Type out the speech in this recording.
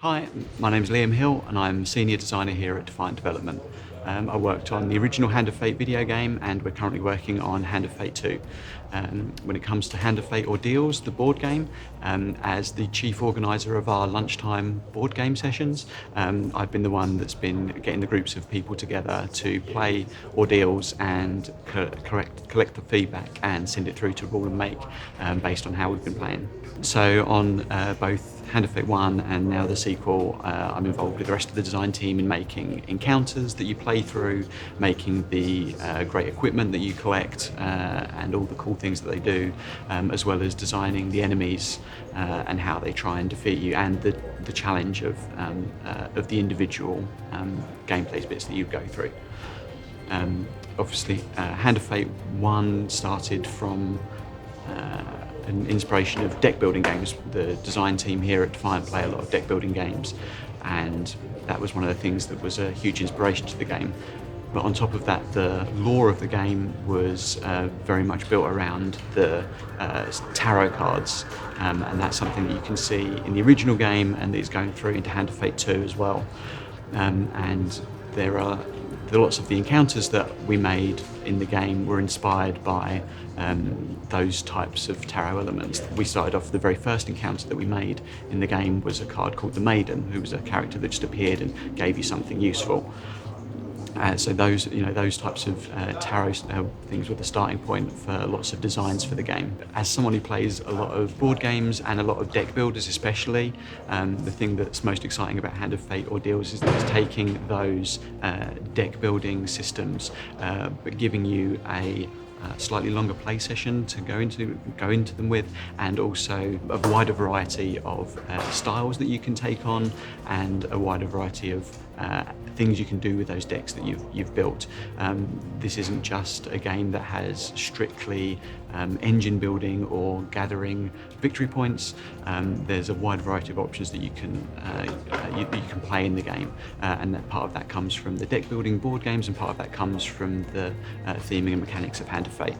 Hi, my name's Liam Hill and I'm Senior Designer here at Defiant Development. I worked on the original Hand of Fate video game and we're currently working on Hand of Fate 2. When it comes to Hand of Fate Ordeals, the board game, as the chief organiser of our lunchtime board game sessions, I've been the one that's been getting the groups of people together to play Ordeals and collect the feedback and send it through to Rule and Make based on how we've been playing. So on both Hand of Fate 1 and now the sequel, I'm involved with the rest of the design team in making encounters that you play through, making the great equipment that you collect and all the cool things that they do, as well as designing the enemies and how they try and defeat you, and the challenge of the individual gameplay bits that you go through. Obviously, Hand of Fate 1 started from an inspiration of deck building games. The design team here at Defiant play a lot of deck building games, and that was one of the things that was a huge inspiration to the game. But on top of that, the lore of the game was very much built around the tarot cards, and that's something that you can see in the original game and is going through into Hand of Fate 2 as well. And there are lots of the encounters that we made in the game were inspired by those types of tarot elements. We started off, the very first encounter that we made in the game was a card called the Maiden, who was a character that just appeared and gave you something useful. So those types of tarot things were the starting point for lots of designs for the game. As someone who plays a lot of board games and a lot of deck builders especially, the thing that's most exciting about Hand of Fate Ordeals is that it's taking those deck building systems but giving you a slightly longer play session to go into them with, and also a wider variety of styles that you can take on, and a wider variety of things you can do with those decks that you've built. This isn't just a game that has strictly engine building or gathering victory points. There's a wide variety of options that you can play in the game, and that part of that comes from the deck building board games, and part of that comes from the theming and mechanics of Hand of Fate.